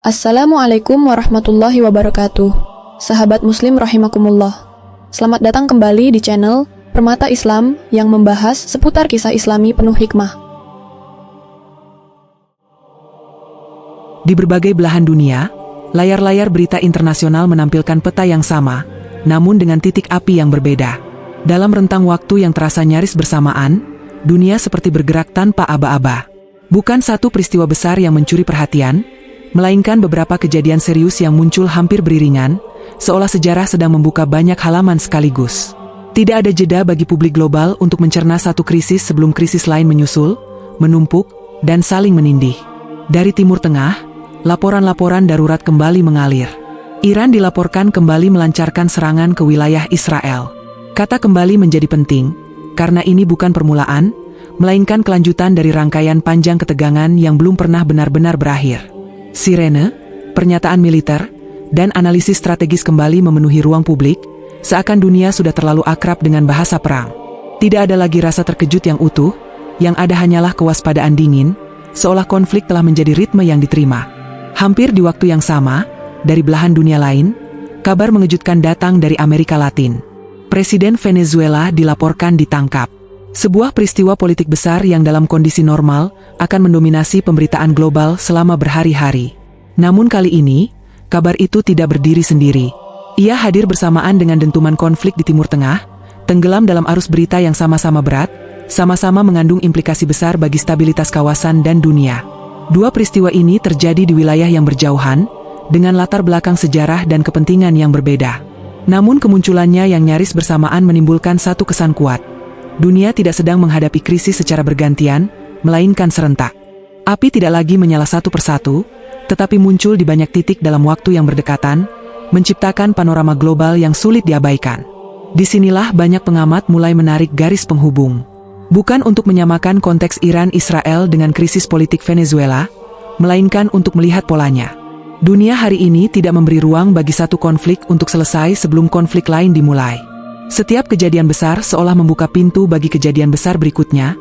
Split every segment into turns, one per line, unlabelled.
Assalamualaikum warahmatullahi wabarakatuh. Sahabat muslim rahimakumullah. Selamat datang kembali di channel Permata Islam yang membahas seputar kisah islami penuh hikmah.
Di berbagai belahan dunia, layar-layar berita internasional menampilkan peta yang sama, namun dengan titik api yang berbeda. Dalam rentang waktu yang terasa nyaris bersamaan, dunia seperti bergerak tanpa aba-aba. Bukan satu peristiwa besar yang mencuri perhatian, melainkan beberapa kejadian serius yang muncul hampir beriringan, seolah sejarah sedang membuka banyak halaman sekaligus. Tidak ada jeda bagi publik global untuk mencerna satu krisis sebelum krisis lain menyusul, menumpuk, dan saling menindih. Dari Timur Tengah, laporan-laporan darurat kembali mengalir. Iran dilaporkan kembali melancarkan serangan ke wilayah Israel. Kata kembali menjadi penting, karena ini bukan permulaan, melainkan kelanjutan dari rangkaian panjang ketegangan yang belum pernah benar-benar berakhir. Sirene, pernyataan militer, dan analisis strategis kembali memenuhi ruang publik, seakan dunia sudah terlalu akrab dengan bahasa perang. Tidak ada lagi rasa terkejut yang utuh, yang ada hanyalah kewaspadaan dingin, seolah konflik telah menjadi ritme yang diterima. Hampir di waktu yang sama, dari belahan dunia lain, kabar mengejutkan datang dari Amerika Latin. Presiden Venezuela dilaporkan ditangkap. Sebuah peristiwa politik besar yang dalam kondisi normal akan mendominasi pemberitaan global selama berhari-hari. Namun kali ini, kabar itu tidak berdiri sendiri. Ia hadir bersamaan dengan dentuman konflik di Timur Tengah, tenggelam dalam arus berita yang sama-sama berat, sama-sama mengandung implikasi besar bagi stabilitas kawasan dan dunia. Dua peristiwa ini terjadi di wilayah yang berjauhan, dengan latar belakang sejarah dan kepentingan yang berbeda. Namun kemunculannya yang nyaris bersamaan menimbulkan satu kesan kuat. Dunia tidak sedang menghadapi krisis secara bergantian, melainkan serentak. Api tidak lagi menyala satu persatu, tetapi muncul di banyak titik dalam waktu yang berdekatan, menciptakan panorama global yang sulit diabaikan. Disinilah banyak pengamat mulai menarik garis penghubung. Bukan untuk menyamakan konteks Iran-Israel dengan krisis politik Venezuela, melainkan untuk melihat polanya. Dunia hari ini tidak memberi ruang bagi satu konflik untuk selesai sebelum konflik lain dimulai. Setiap kejadian besar seolah membuka pintu bagi kejadian besar berikutnya,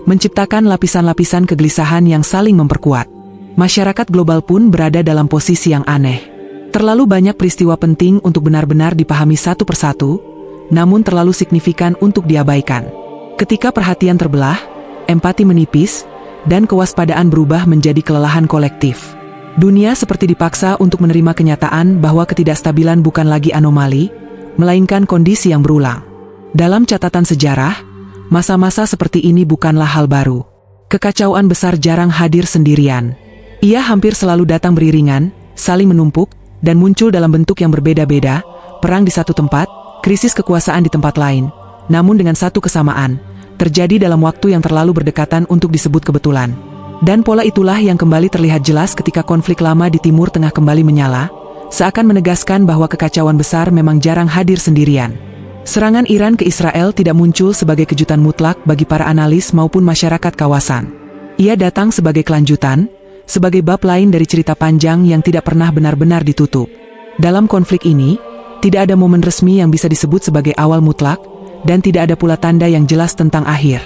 menciptakan lapisan-lapisan kegelisahan yang saling memperkuat. Masyarakat global pun berada dalam posisi yang aneh. Terlalu banyak peristiwa penting untuk benar-benar dipahami satu persatu, namun terlalu signifikan untuk diabaikan. Ketika perhatian terbelah, empati menipis, dan kewaspadaan berubah menjadi kelelahan kolektif. Dunia seperti dipaksa untuk menerima kenyataan bahwa ketidakstabilan bukan lagi anomali, melainkan kondisi yang berulang. Dalam catatan sejarah, masa-masa seperti ini bukanlah hal baru. Kekacauan besar jarang hadir sendirian. Ia hampir selalu datang beriringan, saling menumpuk, dan muncul dalam bentuk yang berbeda-beda, perang di satu tempat, krisis kekuasaan di tempat lain, namun dengan satu kesamaan, terjadi dalam waktu yang terlalu berdekatan untuk disebut kebetulan. Dan pola itulah yang kembali terlihat jelas ketika konflik lama di Timur Tengah kembali menyala, seakan menegaskan bahwa kekacauan besar memang jarang hadir sendirian. Serangan Iran ke Israel tidak muncul sebagai kejutan mutlak bagi para analis maupun masyarakat kawasan. Ia datang sebagai kelanjutan, sebagai bab lain dari cerita panjang yang tidak pernah benar-benar ditutup. Dalam konflik ini, tidak ada momen resmi yang bisa disebut sebagai awal mutlak, dan tidak ada pula tanda yang jelas tentang akhir.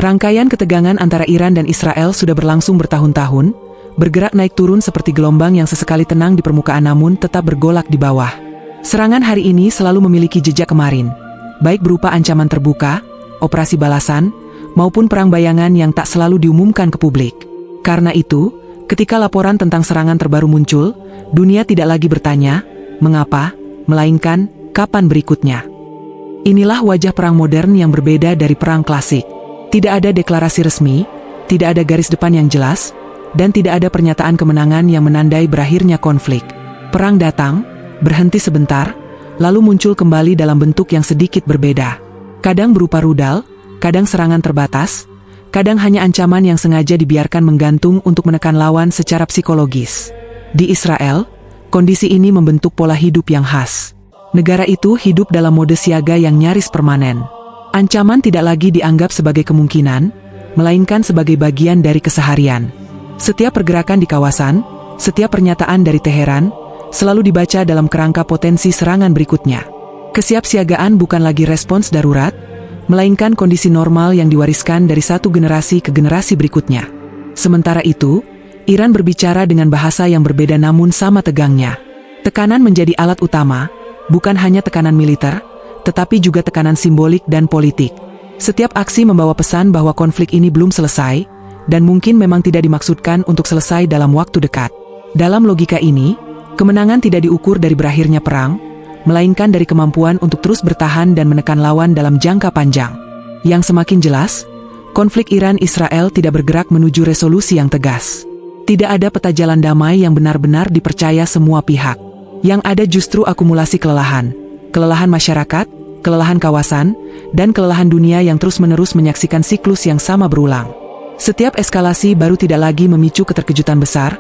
Rangkaian ketegangan antara Iran dan Israel sudah berlangsung bertahun-tahun, bergerak naik turun seperti gelombang yang sesekali tenang di permukaan namun tetap bergolak di bawah. Serangan hari ini selalu memiliki jejak kemarin, baik berupa ancaman terbuka, operasi balasan, maupun perang bayangan yang tak selalu diumumkan ke publik. Karena itu, ketika laporan tentang serangan terbaru muncul, dunia tidak lagi bertanya, mengapa, melainkan, kapan berikutnya. Inilah wajah perang modern yang berbeda dari perang klasik. Tidak ada deklarasi resmi, tidak ada garis depan yang jelas, dan tidak ada pernyataan kemenangan yang menandai berakhirnya konflik. Perang datang, berhenti sebentar, lalu muncul kembali dalam bentuk yang sedikit berbeda. Kadang berupa rudal, kadang serangan terbatas, kadang hanya ancaman yang sengaja dibiarkan menggantung untuk menekan lawan secara psikologis. Di Israel, kondisi ini membentuk pola hidup yang khas. Negara itu hidup dalam mode siaga yang nyaris permanen. Ancaman tidak lagi dianggap sebagai kemungkinan, melainkan sebagai bagian dari keseharian. Setiap pergerakan di kawasan, setiap pernyataan dari Teheran, selalu dibaca dalam kerangka potensi serangan berikutnya. Kesiapsiagaan bukan lagi respons darurat, melainkan kondisi normal yang diwariskan dari satu generasi ke generasi berikutnya. Sementara itu, Iran berbicara dengan bahasa yang berbeda namun sama tegangnya. Tekanan menjadi alat utama, bukan hanya tekanan militer, tetapi juga tekanan simbolik dan politik. Setiap aksi membawa pesan bahwa konflik ini belum selesai, dan mungkin memang tidak dimaksudkan untuk selesai dalam waktu dekat. Dalam logika ini, kemenangan tidak diukur dari berakhirnya perang, melainkan dari kemampuan untuk terus bertahan dan menekan lawan dalam jangka panjang. Yang semakin jelas, konflik Iran-Israel tidak bergerak menuju resolusi yang tegas. Tidak ada peta jalan damai yang benar-benar dipercaya semua pihak. Yang ada justru akumulasi kelelahan. Kelelahan masyarakat, kelelahan kawasan, dan kelelahan dunia yang terus-menerus menyaksikan siklus yang sama berulang. Setiap eskalasi baru tidak lagi memicu keterkejutan besar,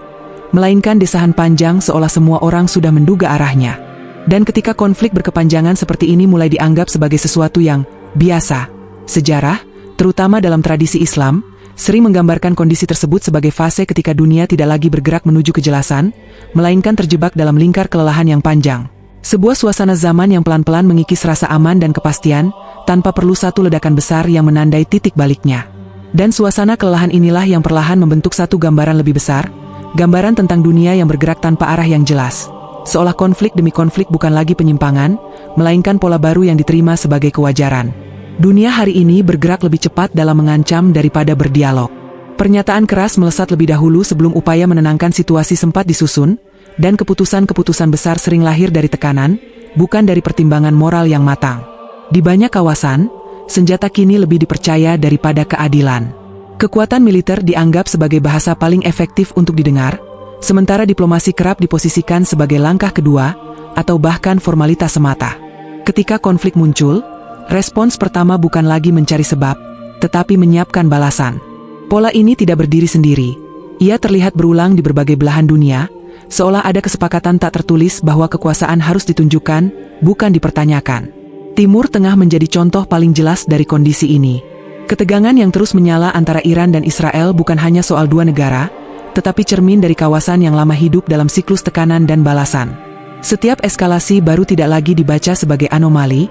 melainkan desahan panjang seolah semua orang sudah menduga arahnya. Dan ketika konflik berkepanjangan seperti ini mulai dianggap sebagai sesuatu yang biasa, sejarah, terutama dalam tradisi Islam, sering menggambarkan kondisi tersebut sebagai fase ketika dunia tidak lagi bergerak menuju kejelasan, melainkan terjebak dalam lingkar kelelahan yang panjang. Sebuah suasana zaman yang pelan-pelan mengikis rasa aman dan kepastian, tanpa perlu satu ledakan besar yang menandai titik baliknya. Dan suasana kelelahan inilah yang perlahan membentuk satu gambaran lebih besar, gambaran tentang dunia yang bergerak tanpa arah yang jelas. Seolah konflik demi konflik bukan lagi penyimpangan, melainkan pola baru yang diterima sebagai kewajaran. Dunia hari ini bergerak lebih cepat dalam mengancam daripada berdialog. Pernyataan keras melesat lebih dahulu sebelum upaya menenangkan situasi sempat disusun, dan keputusan-keputusan besar sering lahir dari tekanan, bukan dari pertimbangan moral yang matang. Di banyak kawasan, senjata kini lebih dipercaya daripada keadilan. Kekuatan militer dianggap sebagai bahasa paling efektif untuk didengar, sementara diplomasi kerap diposisikan sebagai langkah kedua, atau bahkan formalitas semata. Ketika konflik muncul, respons pertama bukan lagi mencari sebab, tetapi menyiapkan balasan. Pola ini tidak berdiri sendiri. Ia terlihat berulang di berbagai belahan dunia, seolah ada kesepakatan tak tertulis bahwa kekuasaan harus ditunjukkan, bukan dipertanyakan. Timur Tengah menjadi contoh paling jelas dari kondisi ini. Ketegangan yang terus menyala antara Iran dan Israel bukan hanya soal dua negara, tetapi cermin dari kawasan yang lama hidup dalam siklus tekanan dan balasan. Setiap eskalasi baru tidak lagi dibaca sebagai anomali,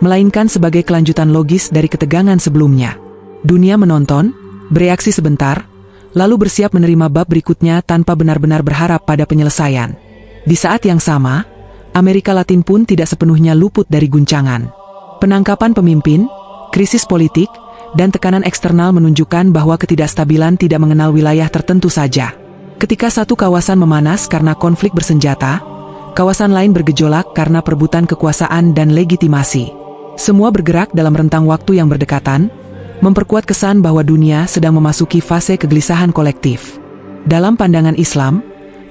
melainkan sebagai kelanjutan logis dari ketegangan sebelumnya. Dunia menonton, bereaksi sebentar, lalu bersiap menerima bab berikutnya tanpa benar-benar berharap pada penyelesaian. Di saat yang sama, Amerika Latin pun tidak sepenuhnya luput dari guncangan. Penangkapan pemimpin, krisis politik, dan tekanan eksternal menunjukkan bahwa ketidakstabilan tidak mengenal wilayah tertentu saja. Ketika satu kawasan memanas karena konflik bersenjata, kawasan lain bergejolak karena perebutan kekuasaan dan legitimasi. Semua bergerak dalam rentang waktu yang berdekatan, memperkuat kesan bahwa dunia sedang memasuki fase kegelisahan kolektif. Dalam pandangan Islam,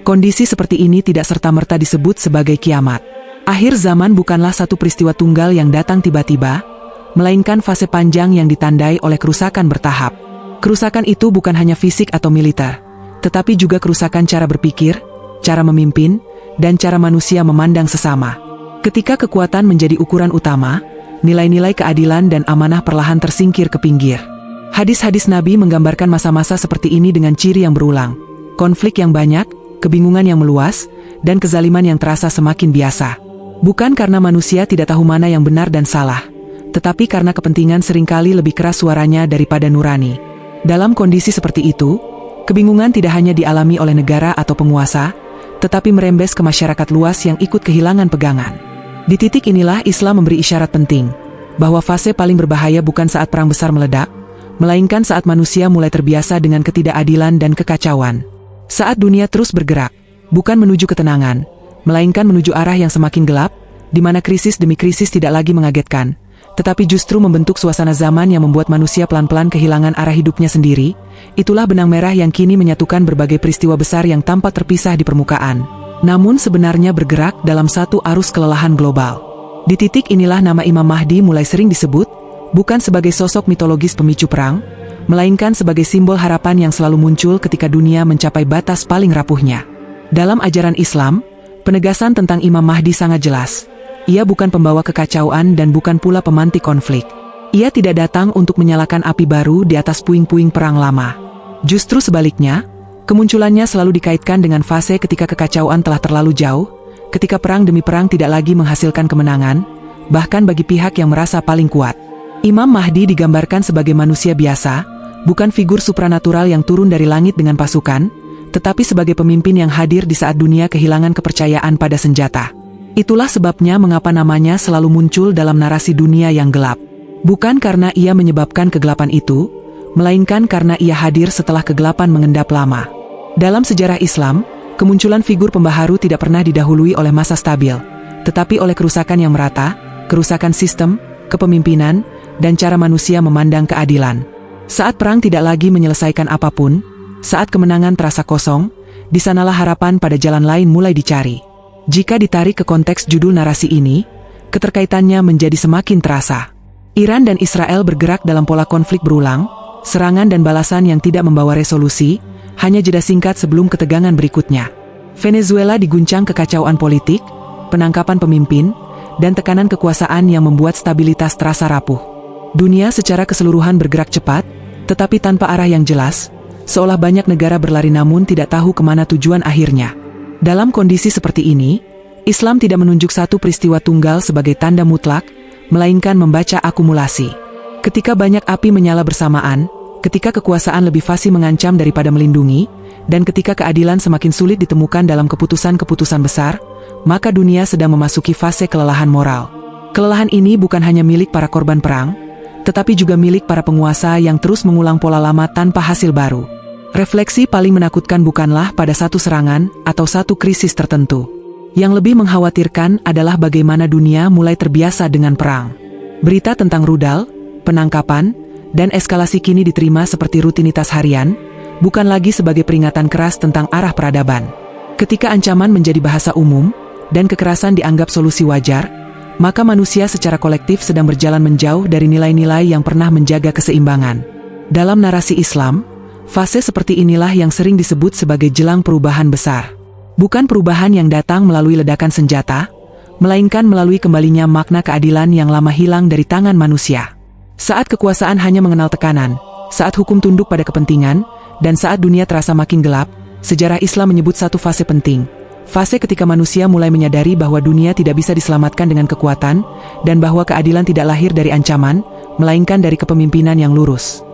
kondisi seperti ini tidak serta-merta disebut sebagai kiamat. Akhir zaman bukanlah satu peristiwa tunggal yang datang tiba-tiba, melainkan fase panjang yang ditandai oleh kerusakan bertahap. Kerusakan itu bukan hanya fisik atau militer, tetapi juga kerusakan cara berpikir, cara memimpin, dan cara manusia memandang sesama. Ketika kekuatan menjadi ukuran utama, nilai-nilai keadilan dan amanah perlahan tersingkir ke pinggir. Hadis-hadis Nabi menggambarkan masa-masa seperti ini dengan ciri yang berulang. Konflik yang banyak, kebingungan yang meluas, dan kezaliman yang terasa semakin biasa. Bukan karena manusia tidak tahu mana yang benar dan salah, tetapi karena kepentingan seringkali lebih keras suaranya daripada nurani. Dalam kondisi seperti itu, kebingungan tidak hanya dialami oleh negara atau penguasa, tetapi merembes ke masyarakat luas yang ikut kehilangan pegangan. Di titik inilah Islam memberi isyarat penting, bahwa fase paling berbahaya bukan saat perang besar meledak, melainkan saat manusia mulai terbiasa dengan ketidakadilan dan kekacauan. Saat dunia terus bergerak, bukan menuju ketenangan, melainkan menuju arah yang semakin gelap, di mana krisis demi krisis tidak lagi mengagetkan, tetapi justru membentuk suasana zaman yang membuat manusia pelan-pelan kehilangan arah hidupnya sendiri. Itulah benang merah yang kini menyatukan berbagai peristiwa besar yang tampak terpisah di permukaan, namun sebenarnya bergerak dalam satu arus kelelahan global. Di titik inilah nama Imam Mahdi mulai sering disebut, bukan sebagai sosok mitologis pemicu perang, melainkan sebagai simbol harapan yang selalu muncul ketika dunia mencapai batas paling rapuhnya. Dalam ajaran Islam, penegasan tentang Imam Mahdi sangat jelas. Ia bukan pembawa kekacauan dan bukan pula pemantik konflik. Ia tidak datang untuk menyalakan api baru di atas puing-puing perang lama. Justru sebaliknya, kemunculannya selalu dikaitkan dengan fase ketika kekacauan telah terlalu jauh, ketika perang demi perang tidak lagi menghasilkan kemenangan, bahkan bagi pihak yang merasa paling kuat. Imam Mahdi digambarkan sebagai manusia biasa, bukan figur supranatural yang turun dari langit dengan pasukan, tetapi sebagai pemimpin yang hadir di saat dunia kehilangan kepercayaan pada senjata. Itulah sebabnya mengapa namanya selalu muncul dalam narasi dunia yang gelap. Bukan karena ia menyebabkan kegelapan itu, melainkan karena ia hadir setelah kegelapan mengendap lama. Dalam sejarah Islam, kemunculan figur pembaharu tidak pernah didahului oleh masa stabil, tetapi oleh kerusakan yang merata, kerusakan sistem, kepemimpinan, dan cara manusia memandang keadilan. Saat perang tidak lagi menyelesaikan apapun, saat kemenangan terasa kosong, di sanalah harapan pada jalan lain mulai dicari. Jika ditarik ke konteks judul narasi ini, keterkaitannya menjadi semakin terasa. Iran dan Israel bergerak dalam pola konflik berulang, serangan dan balasan yang tidak membawa resolusi, hanya jeda singkat sebelum ketegangan berikutnya. Venezuela diguncang kekacauan politik, penangkapan pemimpin, dan tekanan kekuasaan yang membuat stabilitas terasa rapuh. Dunia secara keseluruhan bergerak cepat, tetapi tanpa arah yang jelas, seolah banyak negara berlari namun tidak tahu kemana tujuan akhirnya. Dalam kondisi seperti ini, Islam tidak menunjuk satu peristiwa tunggal sebagai tanda mutlak, melainkan membaca akumulasi. Ketika banyak api menyala bersamaan, ketika kekuasaan lebih fasih mengancam daripada melindungi, dan ketika keadilan semakin sulit ditemukan dalam keputusan-keputusan besar, maka dunia sedang memasuki fase kelelahan moral. Kelelahan ini bukan hanya milik para korban perang, tetapi juga milik para penguasa yang terus mengulang pola lama tanpa hasil baru. Refleksi paling menakutkan bukanlah pada satu serangan atau satu krisis tertentu. Yang lebih mengkhawatirkan adalah bagaimana dunia mulai terbiasa dengan perang. Berita tentang rudal, penangkapan, dan eskalasi kini diterima seperti rutinitas harian, bukan lagi sebagai peringatan keras tentang arah peradaban. Ketika ancaman menjadi bahasa umum, dan kekerasan dianggap solusi wajar, maka manusia secara kolektif sedang berjalan menjauh dari nilai-nilai yang pernah menjaga keseimbangan. Dalam narasi Islam, fase seperti inilah yang sering disebut sebagai jelang perubahan besar. Bukan perubahan yang datang melalui ledakan senjata, melainkan melalui kembalinya makna keadilan yang lama hilang dari tangan manusia. Saat kekuasaan hanya mengenal tekanan, saat hukum tunduk pada kepentingan, dan saat dunia terasa makin gelap, sejarah Islam menyebut satu fase penting. Fase ketika manusia mulai menyadari bahwa dunia tidak bisa diselamatkan dengan kekuatan, dan bahwa keadilan tidak lahir dari ancaman, melainkan dari kepemimpinan yang lurus.